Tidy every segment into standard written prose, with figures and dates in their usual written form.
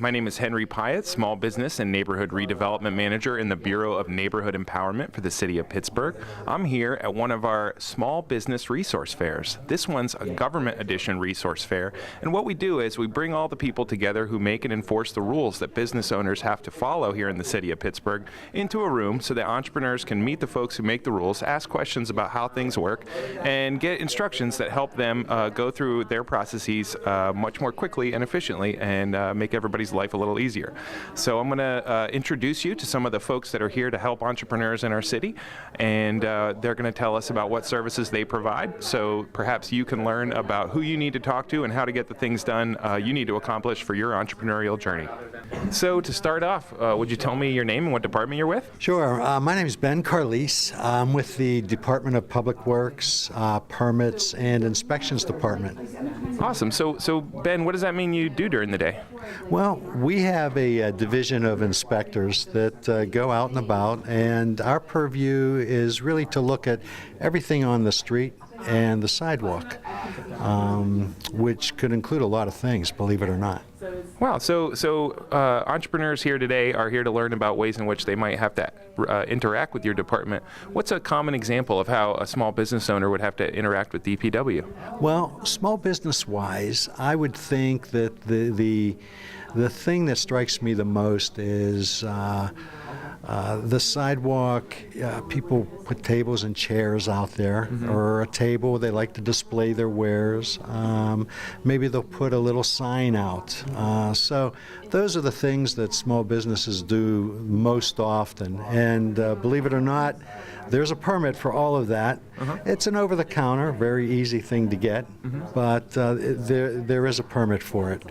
My name is Henry Pyatt, Small Business and Neighborhood Redevelopment Manager in the Bureau of Neighborhood Empowerment for the City of Pittsburgh. I'm here at one of our small business resource fairs. This one's a government edition resource fair, and what we do is we bring all the people together who make and enforce the rules that business owners have to follow here in the City of Pittsburgh into a room so that entrepreneurs can meet the folks who make the rules, ask questions about how things work, and get instructions that help them go through their processes much more quickly and efficiently and make everybody's life a little easier. So I'm going to introduce you to some of the folks that are here to help entrepreneurs in our city, and they're going to tell us about what services they provide, so perhaps you can learn about who you need to talk to and how to get the things done you need to accomplish for your entrepreneurial journey. So to start off, would you tell me your name and what department you're with? Sure. My name is Ben Carlise. I'm with the Department of Public Works, Permits, and Inspections Department. Awesome. So Ben, what does that mean you do during the day? Well, we have a division of inspectors that go out and about, and our purview is really to look at everything on the street and the sidewalk, which could include a lot of things, believe it or not. Wow. So entrepreneurs here today are here to learn about ways in which they might have to interact with your department. What's a common example of how a small business owner would have to interact with DPW? Well, small business-wise, I would think that the thing that strikes me the most is the sidewalk. People put tables and chairs out there, or a table. They like to display their wares. Maybe they'll put a little sign out. So those are the things that small businesses do most often. And believe it or not, there's a permit for all of that. It's an over-the-counter, very easy thing to get, but there is a permit for it.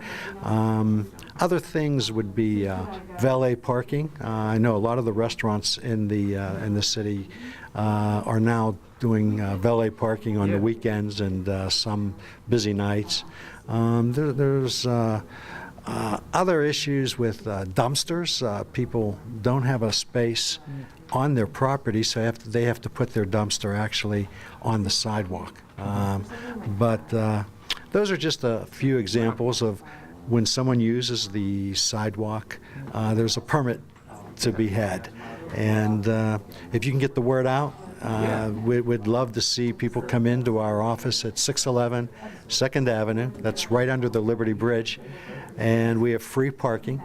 Other things would be valet parking. I know a lot of the restaurants in the city are now doing valet parking on the weekends and some busy nights. There's other issues with dumpsters. People don't have a space on their property, so they have to put their dumpster actually on the sidewalk. But those are just a few examples of when someone uses the sidewalk, there's a permit to be had. And if you can get the word out, we'd love to see people come into our office at 611 2nd Avenue. That's right under the Liberty Bridge. And we have free parking.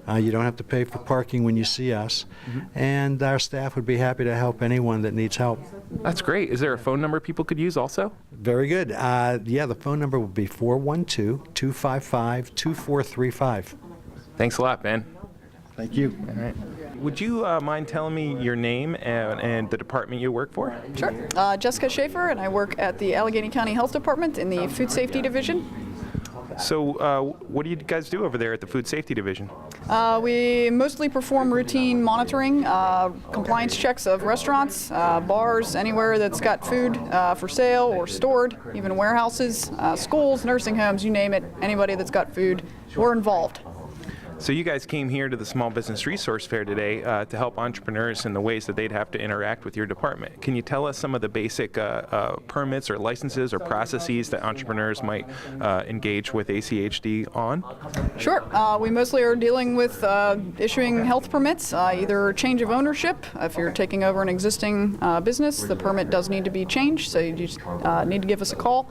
You don't have to pay for parking when you see us. And our staff would be happy to help anyone that needs help. That's great. Is there a phone number people could use also? Very good. Yeah, the phone number would be 412-255-2435. Thanks a lot, Ben. Thank you. All right. Would you mind telling me your name and the department you work for? Sure. Jessica Schaefer, and I work at the Allegheny County Health Department in the Food Safety Division. So what do you guys do over there at the Food Safety Division? We mostly perform routine monitoring, compliance checks of restaurants, bars, anywhere that's got food for sale or stored, even warehouses, schools, nursing homes, you name it, anybody that's got food, we're involved. So you guys came here to the Small Business Resource Fair today to help entrepreneurs in the ways that they'd have to interact with your department. Can you tell us some of the basic permits or licenses or processes that entrepreneurs might engage with ACHD on? Sure. We mostly are dealing with issuing health permits, either change of ownership. If you're taking over an existing business, the permit does need to be changed, so you just need to give us a call.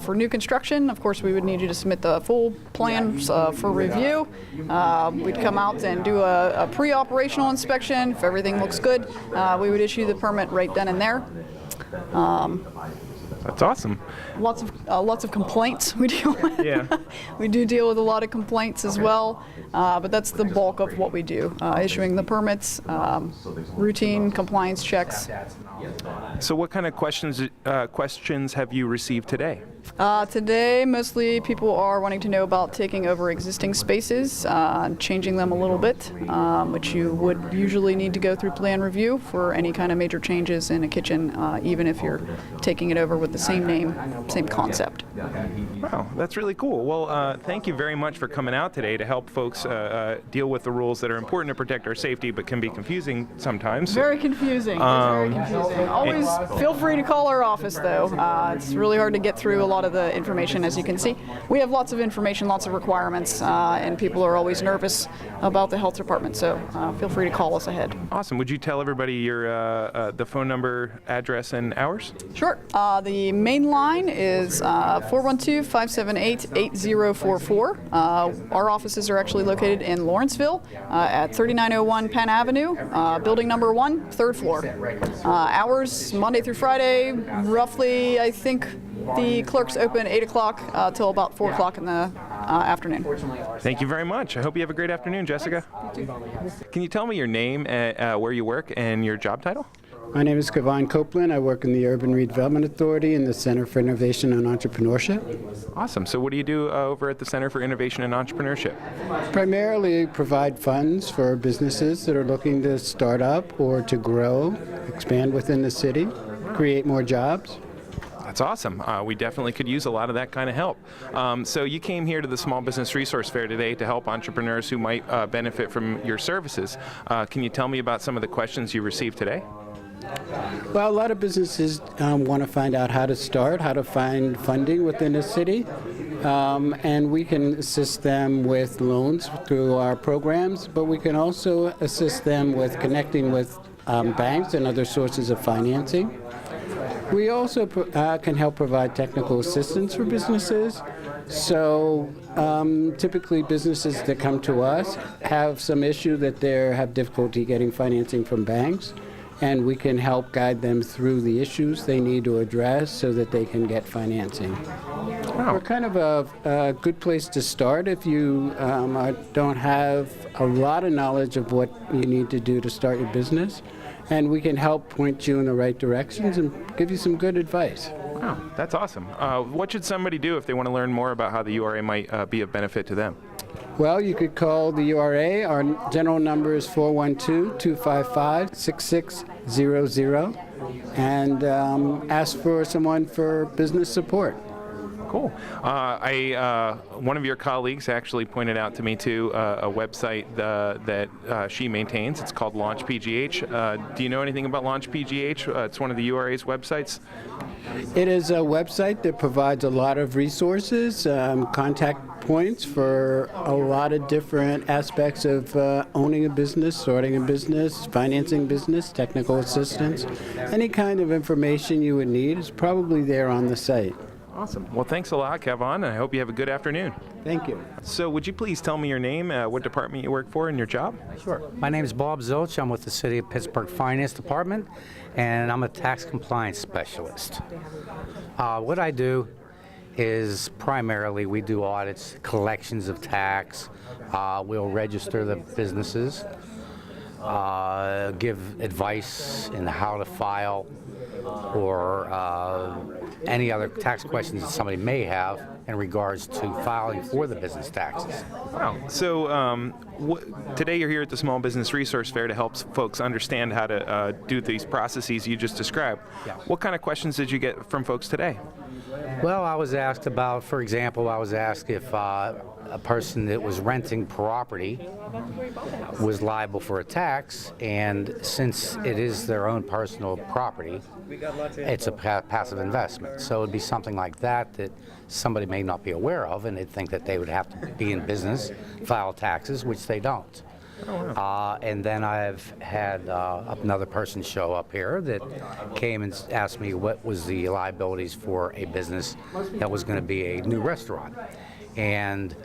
For new construction, of course, we would need you to submit the full plans for review. We'd come out and do a pre-operational inspection. If everything looks good, we would issue the permit right then and there. That's awesome. Lots of complaints we deal with. Yeah. We do deal with a lot of complaints as well, but that's the bulk of what we do, issuing the permits, routine compliance checks. So what kind of questions have you received today? Today, mostly people are wanting to know about taking over existing spaces, changing them a little bit, which you would usually need to go through plan review for any kind of major changes in a kitchen, even if you're taking it over with with the same name, same concept. Wow, that's really cool. Well, thank you very much for coming out today to help folks deal with the rules that are important to protect our safety but can be confusing sometimes. Very confusing. It's very confusing. Always feel free to call our office, though. It's really hard to get through a lot of the information, as you can see. We have lots of information, lots of requirements, and people are always nervous about the health department, so feel free to call us ahead. Awesome. Would you tell everybody your the phone number, address, and hours? Sure. The main line is 412-578-8044. Our offices are actually located in Lawrenceville at 3901 Penn Avenue, building number 1, 3rd floor. Hours Monday through Friday, roughly, I think the clerks open 8 o'clock till about 4 o'clock in the afternoon. Thank you very much. I hope you have a great afternoon, Jessica. Can you tell me your name, where you work, and your job title? My name is Kevon Copeland. I work in the Urban Redevelopment Authority in the Center for Innovation and Entrepreneurship. Awesome. So what do you do over at the Center for Innovation and Entrepreneurship? Primarily provide funds for businesses that are looking to start up or to grow, expand within the city, create more jobs. That's awesome. We definitely could use a lot of that kind of help. So you came here to the Small Business Resource Fair today to help entrepreneurs who might benefit from your services. Can you tell me about some of the questions you received today? Well, a lot of businesses want to find out how to start, how to find funding within the city, and we can assist them with loans through our programs, but we can also assist them with connecting with banks and other sources of financing. We also can help provide technical assistance for businesses. So typically businesses that come to us have some issue that they have difficulty getting financing from banks, and we can help guide them through the issues they need to address so that they can get financing. Wow. We're kind of a good place to start if you don't have a lot of knowledge of what you need to do to start your business, and we can help point you in the right directions and give you some good advice. Wow, that's awesome. What should somebody do if they want to learn more about how the URA might be of benefit to them? Well, you could call the URA. Our general number is 412-255-6600 and ask for someone for business support. Cool. One of your colleagues actually pointed out to me too a website that she maintains. It's called Launch PGH. Do you know anything about Launch PGH? It's one of the URA's websites. It is a website that provides a lot of resources, contact points for a lot of different aspects of owning a business, starting a business, financing business, technical assistance. Any kind of information you would need is probably there on the site. Awesome. Well, thanks a lot, Kevon, and I hope you have a good afternoon. Thank you. So would you please tell me your name, what department you work for, and your job? Sure. My name is Bob Zilch. I'm with the City of Pittsburgh Finance Department, and I'm a tax compliance specialist. What I do is primarily we do audits, collections of tax. We'll register the businesses, give advice in how to file, or any other tax questions that somebody may have in regards to filing for the business taxes. Wow. So today you're here at the Small Business Resource Fair to help folks understand how to do these processes you just described. Yeah. What kind of questions did you get from folks today? Well, I was asked about, for example, I was asked if a person that was renting property was liable for a tax, and since it is their own personal property, it's a passive investment. So it'd be something like that that somebody may not be aware of, and they'd think that they would have to be in business, file taxes, which they don't. And then I've had another person show up here that came and asked me what was the liabilities for a business that was going to be a new restaurant. And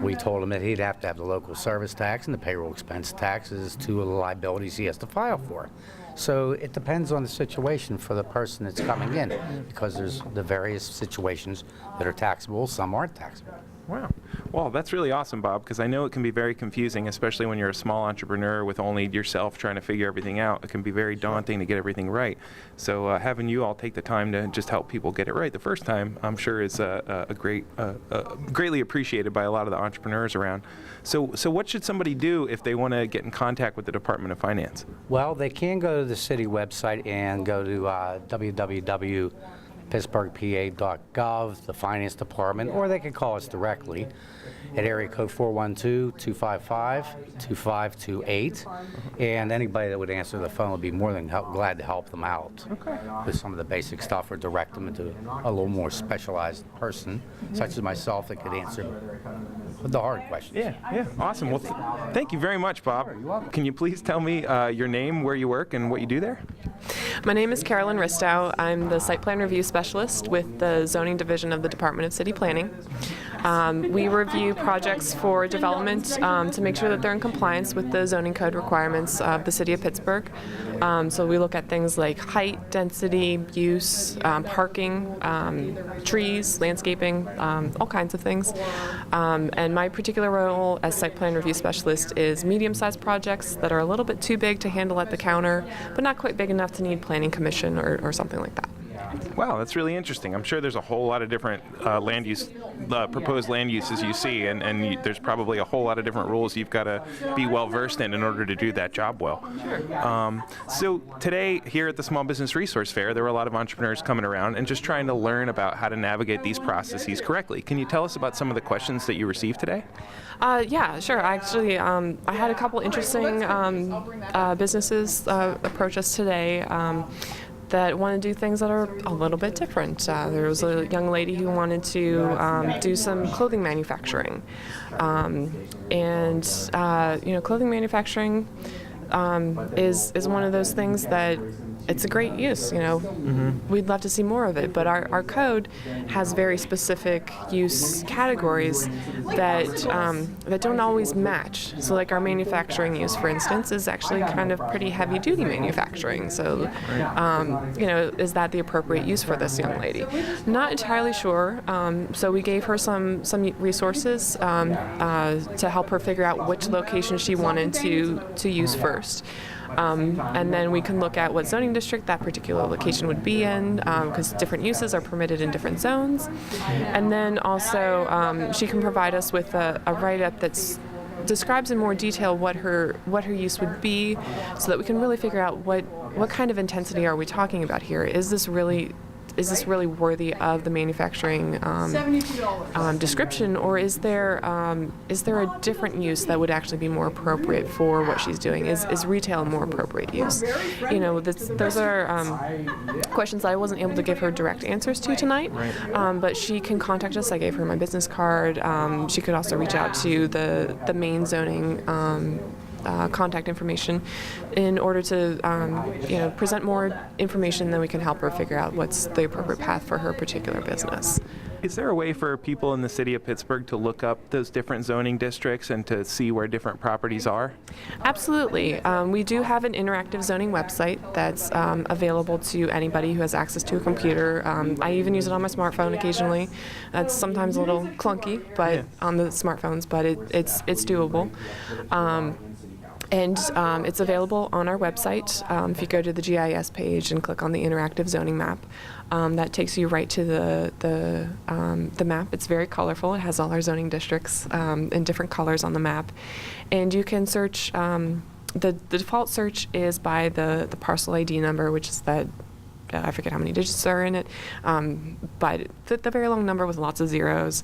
we told him that he'd have to have the local service tax and the payroll expense taxes, two of the liabilities he has to file for. So it depends on the situation for the person that's coming in, because there's the various situations that are taxable, some aren't taxable. Wow. Well, that's really awesome, Bob, because I know it can be very confusing, especially when you're a small entrepreneur with only yourself trying to figure everything out. It can be very daunting to get everything right. So having you all take the time to just help people get it right the first time, I'm sure is greatly appreciated by a lot of the entrepreneurs around. So what should somebody do if they want to get in contact with the Department of Finance? Well, they can go to the city website and go to www.sbfinance.gov pittsburghpa.gov, the finance department, or they can call us directly at area code 412-255-2528. And anybody that would answer the phone would be more than glad to help them out with some of the basic stuff or direct them into a little more specialized person, such as myself, that could answer the hard questions. Yeah, awesome. Well, thank you very much, Bob. Sure, you're welcome. Can you please tell me your name, where you work, and what you do there? My name is Carolyn Ristow. I'm the Site Plan Review Specialist with the Zoning Division of the Department of City Planning. We review projects for development to make sure that they're in compliance with the zoning code requirements of the City of Pittsburgh. So we look at things like height, density, use, parking, trees, landscaping, all kinds of things. And my particular role as Site Plan Review Specialist is medium-sized projects that are a little bit too big to handle at the counter, but not quite big enough to need planning commission or something like that. Wow, that's really interesting. I'm sure there's a whole lot of different proposed land uses you see, and there's probably a whole lot of different rules you've got to be well versed in order to do that job well. Sure. So today, here at the Small Business Resource Fair, there were a lot of entrepreneurs coming around and just trying to learn about how to navigate these processes correctly. Can you tell us about some of the questions that you received today? Yeah, sure. Actually, I had a couple interesting businesses approach us today that want to do things that are a little bit different. There was a young lady who wanted to do some clothing manufacturing. Clothing manufacturing is one of those things that it's a great use, We'd love to see more of it, but our code has very specific use categories that don't always match. So like our manufacturing use, for instance, is actually kind of pretty heavy-duty manufacturing. So, is that the appropriate use for this young lady? Not entirely sure. So we gave her some resources to help her figure out which location she wanted to use first. And then we can look at what zoning district that particular location would be in, because different uses are permitted in different zones. And then also she can provide us with a write-up that describes in more detail what her use would be, so that we can really figure out what kind of intensity are we talking about here. Is this really worthy of the manufacturing description, or is there a different use that would actually be more appropriate for what she's doing? Is retail a more appropriate use? Those are questions that I wasn't able to give her direct answers to tonight, but she can contact us. I gave her my business card. She could also reach out to the main zoning contact information in order to present more information, then we can help her figure out what's the appropriate path for her particular business. Is there a way for people in the city of Pittsburgh to look up those different zoning districts and to see where different properties are? Absolutely. We do have an interactive zoning website that's available to anybody who has access to a computer. I even use it on my smartphone occasionally. That's sometimes a little clunky, but on the smartphones, but it's doable. And it's available on our website. If you go to the GIS page and click on the interactive zoning map, that takes you right to the map. It's very colorful. It has all our zoning districts in different colors on the map. And you can search, the default search is by the parcel ID number, which is that, I forget how many digits are in it, but the very long number with lots of zeros.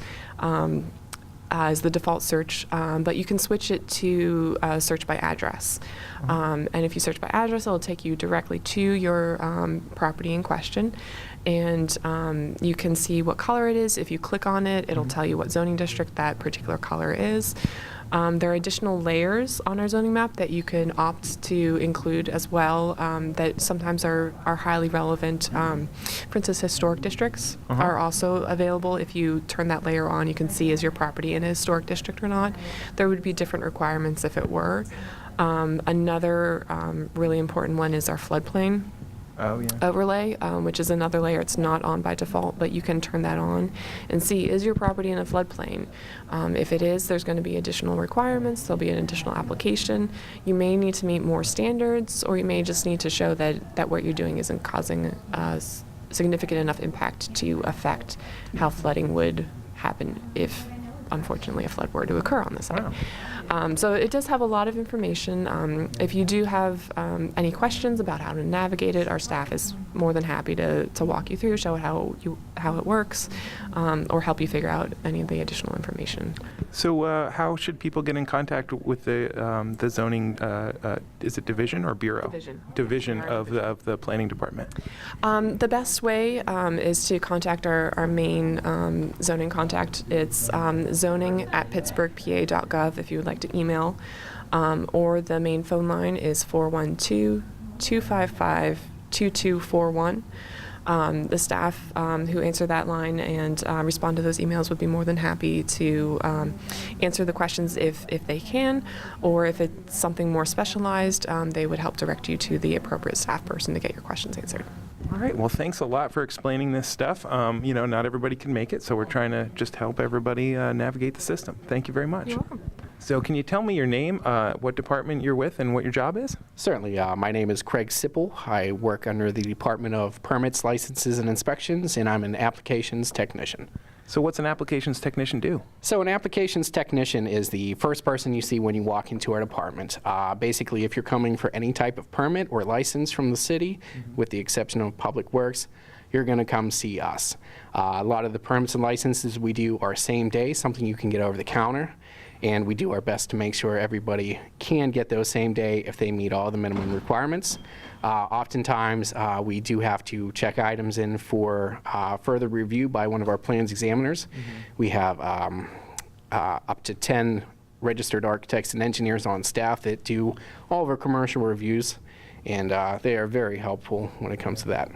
Is the default search, but you can switch it to search by address. And if you search by address, it'll take you directly to your property in question, and you can see what color it is. If you click on it, it'll tell you what zoning district that particular color is. There are additional layers on our zoning map that you can opt to include as well, that sometimes are highly relevant. For instance, historic districts are also available. If you turn that layer on, you can see is your property in a historic district or not. There would be different requirements if it were. Another really important one is our floodplain overlay, which is another layer. It's not on by default, but you can turn that on and see, is your property in a floodplain? If it is, there's going to be additional requirements. There'll be an additional application. You may need to meet more standards, or you may just need to show that what you're doing isn't causing significant enough impact to affect how flooding would happen if, unfortunately, a flood were to occur on the site. So it does have a lot of information. If you do have any questions about how to navigate it, our staff is more than happy to walk you through, show how it works, or help you figure out any of the additional information. So how should people get in contact with the zoning, is it division or bureau? Division of the planning department. The best way is to contact our main zoning contact. It's zoning@pittsburghpa.gov if you would like to email, or the main phone line is 412-255-2241. The staff who answer that line and respond to those emails would be more than happy to answer the questions if they can, or if it's something more specialized, they would help direct you to the appropriate staff person to get your questions answered. All right. Well, thanks a lot for explaining this stuff. Not everybody can make it, so we're trying to just help everybody navigate the system. Thank you very much. You're welcome. So can you tell me your name, what department you're with, and what your job is? Certainly. My name is Craig Sipple. I work under the Department of Permits, Licenses, and Inspections, and I'm an applications technician. So what's an applications technician do? So an applications technician is the first person you see when you walk into our department. Basically, if you're coming for any type of permit or license from the city, with the exception of Public Works, you're going to come see us. A lot of the permits and licenses we do are same day, something you can get over the counter. And we do our best to make sure everybody can get those same day if they meet all the minimum requirements. Oftentimes, we do have to check items in for further review by one of our plans examiners. We have up to 10 registered architects and engineers on staff that do all of our commercial reviews, and they are very helpful when it comes to that.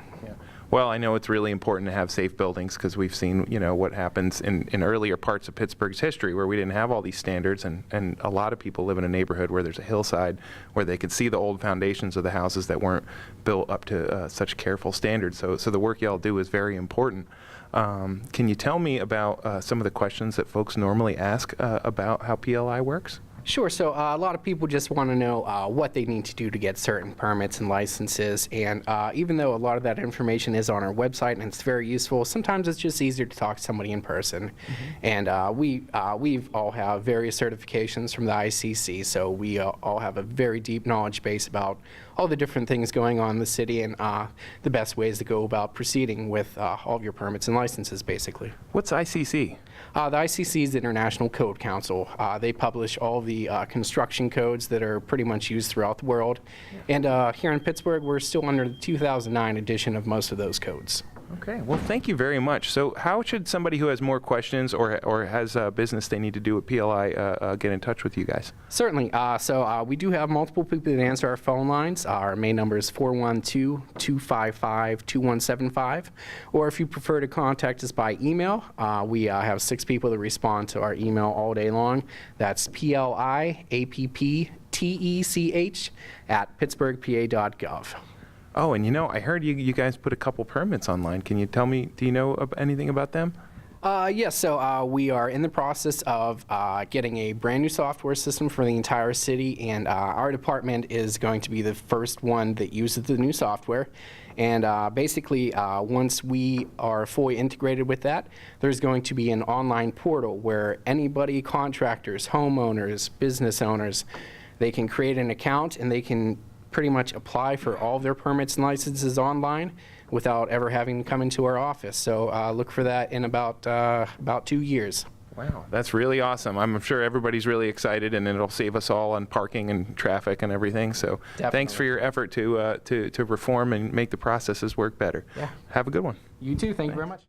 Well, I know it's really important to have safe buildings because we've seen, what happens in earlier parts of Pittsburgh's history where we didn't have all these standards, and a lot of people live in a neighborhood where there's a hillside where they could see the old foundations of the houses that weren't built up to such careful standards. So the work y'all do is very important. Can you tell me about some of the questions that folks normally ask about how PLI works? Sure. So a lot of people just want to know what they need to do to get certain permits and licenses. And even though a lot of that information is on our website and it's very useful, sometimes it's just easier to talk to somebody in person. And we all have various certifications from the ICC, so we all have a very deep knowledge base about all the different things going on in the city and the best ways to go about proceeding with all of your permits and licenses, basically. What's ICC? The ICC is the International Code Council. They publish all the construction codes that are pretty much used throughout the world. And here in Pittsburgh, we're still under the 2009 edition of most of those codes. Okay, well, thank you very much. So how should somebody who has more questions or has a business they need to do at PLI get in touch with you guys? Certainly. So we do have multiple people that answer our phone lines. Our main number is 412-255-2175. Or if you prefer to contact us by email, we have 6 people that respond to our email all day long. That's PLIAPPTECH@pittsburghpa.gov. Oh, and I heard you guys put a couple permits online. Can you tell me, do you know anything about them? Yes, so we are in the process of getting a brand new software system for the entire city, and our department is going to be the first one that uses the new software. And basically, once we are fully integrated with that, there's going to be an online portal where anybody, contractors, homeowners, business owners, they can create an account and they can pretty much apply for all of their permits and licenses online without ever having to come into our office. So look for that in about 2 years. Wow, that's really awesome. I'm sure everybody's really excited, and it'll save us all on parking and traffic and everything. So Thanks for your effort to reform and make the processes work better. Yeah. Have a good one. You too. Thank you very much.